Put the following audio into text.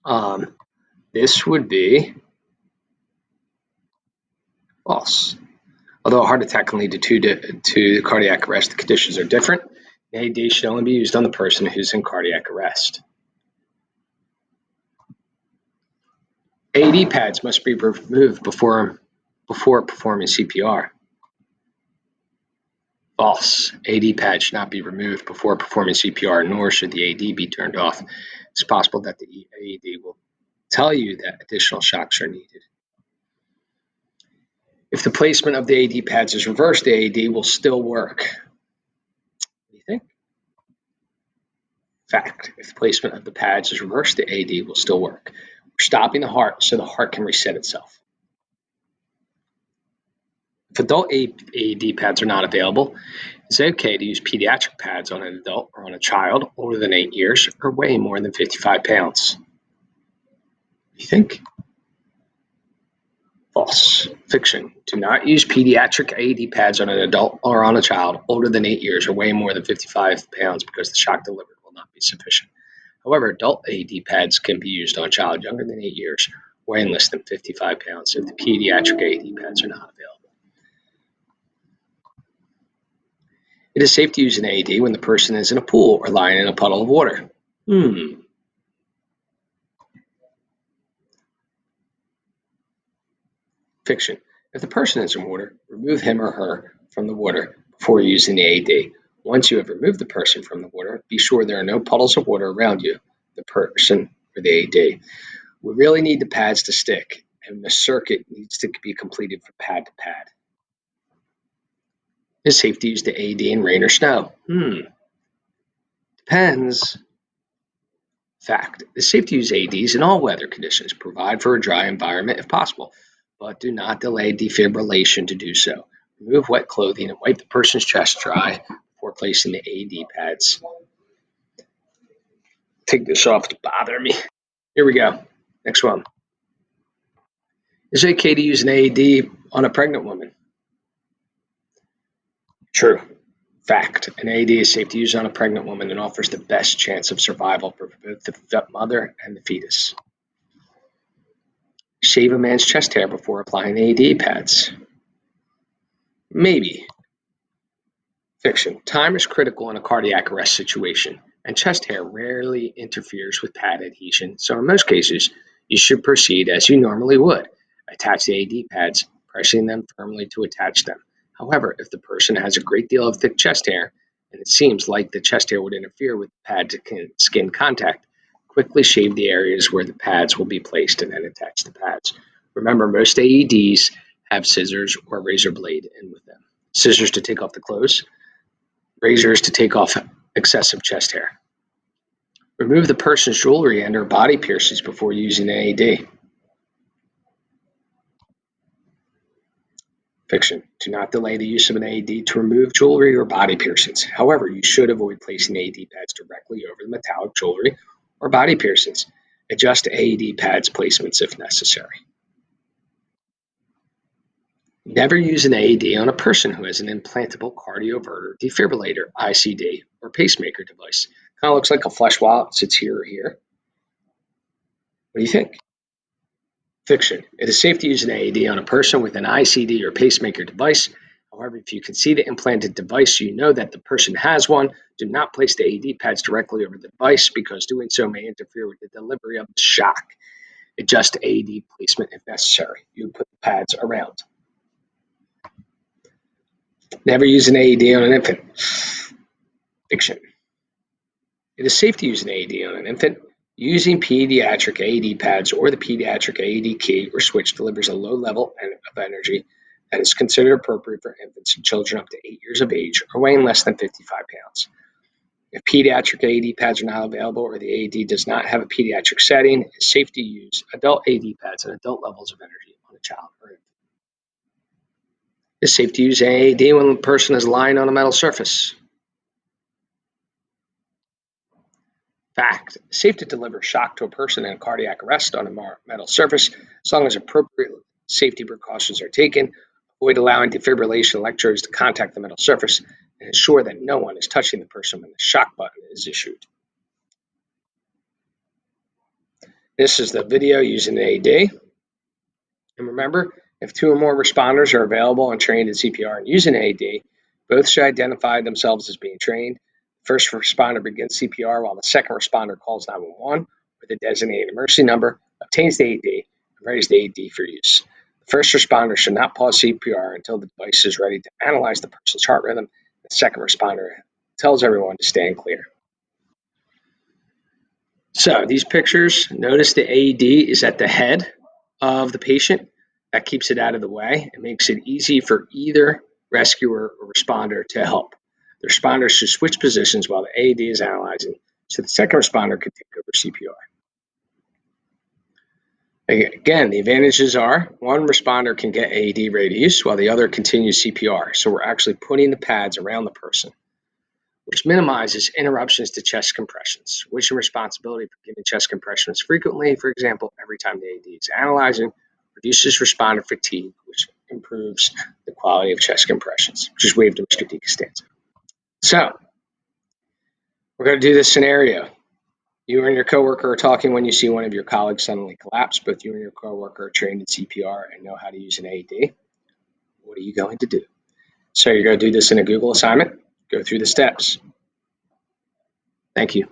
Um, this would be false. Although a heart attack can lead to cardiac arrest, the conditions are different. The AED should only be used on the person who's in cardiac arrest. AED pads must be removed before performing CPR. False. AED pads should not be removed before performing CPR, nor should the AED be turned off. It's possible that the AED will tell you that additional shocks are needed. If the placement of the AED pads is reversed, the AED will still work. What do you think? Fact. If the placement of the pads is reversed, the AED will still work. We're stopping the heart so the heart can reset itself. If adult AED pads are not available, it's okay to use pediatric pads on an adult or on a child older than 8 years or weighing more than 55 pounds. What do you think? False. Fiction. Do not use pediatric AED pads on an adult or on a child older than 8 years or weighing more than 55 pounds because the shock delivered will not be sufficient. However, adult AED pads can be used on a child younger than 8 years weighing less than 55 pounds if the pediatric AED pads are not available. It is safe to use an AED when the person is in a pool or lying in a puddle of water. Fiction. If the person is in water, remove him or her from the water before using the AED. Once you have removed the person from the water, be sure there are no puddles of water around you, the person, or the AED. We really need the pads to stick, and the circuit needs to be completed from pad to pad. Is it safe to use the AED in rain or snow? Depends. Fact. It's safe to use AEDs in all weather conditions. Provide for a dry environment if possible, but do not delay defibrillation to do so. Remove wet clothing and wipe the person's chest dry before placing the AED pads. Take this off to bother me. Here we go. Next one. Is it okay to use an AED on a pregnant woman? True. Fact. An AED is safe to use on a pregnant woman and offers the best chance of survival for both the mother and the fetus. Shave a man's chest hair before applying AED pads. Maybe. Fiction. Time is critical in a cardiac arrest situation, and chest hair rarely interferes with pad adhesion, so in most cases, you should proceed as you normally would. Attach the AED pads, pressing them firmly to attach them. However, if the person has a great deal of thick chest hair, and it seems like the chest hair would interfere with pad to skin contact, quickly shave the areas where the pads will be placed and then attach the pads. Remember, most AEDs have scissors or razor blade in with them. Scissors to take off the clothes, razors to take off excessive chest hair. Remove the person's jewelry and or body piercings before using an AED. Fiction. Do not delay the use of an AED to remove jewelry or body piercings. However, you should avoid placing AED pads directly over the metallic jewelry or body piercings. Adjust AED pads placements if necessary. Never use an AED on a person who has an implantable cardioverter, defibrillator, ICD, or pacemaker device. Kind of looks like a flesh wallet, sits here or here. What do you think? Fiction. It is safe to use an AED on a person with an ICD or pacemaker device. However, if you can see the implanted device, you know that the person has one. Do not place the AED pads directly over the device because doing so may interfere with the delivery of the shock. Adjust AED placement if necessary. You put the pads around. Never use an AED on an infant. Fiction. It is safe to use an AED on an infant. Using pediatric AED pads or the pediatric AED key or switch delivers a low level of energy that is considered appropriate for infants and children up to 8 years of age or weighing less than 55 pounds. If pediatric AED pads are not available or the AED does not have a pediatric setting, it's safe to use adult AED pads at adult levels of energy on a child or infant. It's safe to use an AED when the person is lying on a metal surface. Fact. Safe to deliver shock to a person in cardiac arrest on a metal surface as long as appropriate safety precautions are taken. Avoid allowing defibrillation electrodes to contact the metal surface and ensure that no one is touching the person when the shock button is issued. This is the video using the AED. And remember, if two or more responders are available and trained in CPR and using AED, both should identify themselves as being trained. The first responder begins CPR while the second responder calls 911 with a designated emergency number, obtains the AED, and readies the AED for use. The first responder should not pause CPR until the device is ready to analyze the person's heart rhythm. The second responder tells everyone to stand clear. So these pictures, notice the AED is at the head of the patient. That keeps it out of the way. It makes it easy for either rescuer or responder to help. The responders should switch positions while the AED is analyzing, so the second responder could take over CPR. Again, the advantages are one responder can get AED ready to use while the other continues CPR. So we're actually putting the pads around the person, which minimizes interruptions to chest compressions, which is responsibility for giving chest compressions frequently, for example, every time the AED is analyzing, reduces responder fatigue, which improves the quality of chest compressions, which is waived in Mr. D. Costanza. So we're going to do this scenario. You and your coworker are talking when you see one of your colleagues suddenly collapse. Both you and your coworker are trained in CPR and know how to use an AED. What are you going to do? So you're going to do this in a Google assignment. Go through the steps. Thank you.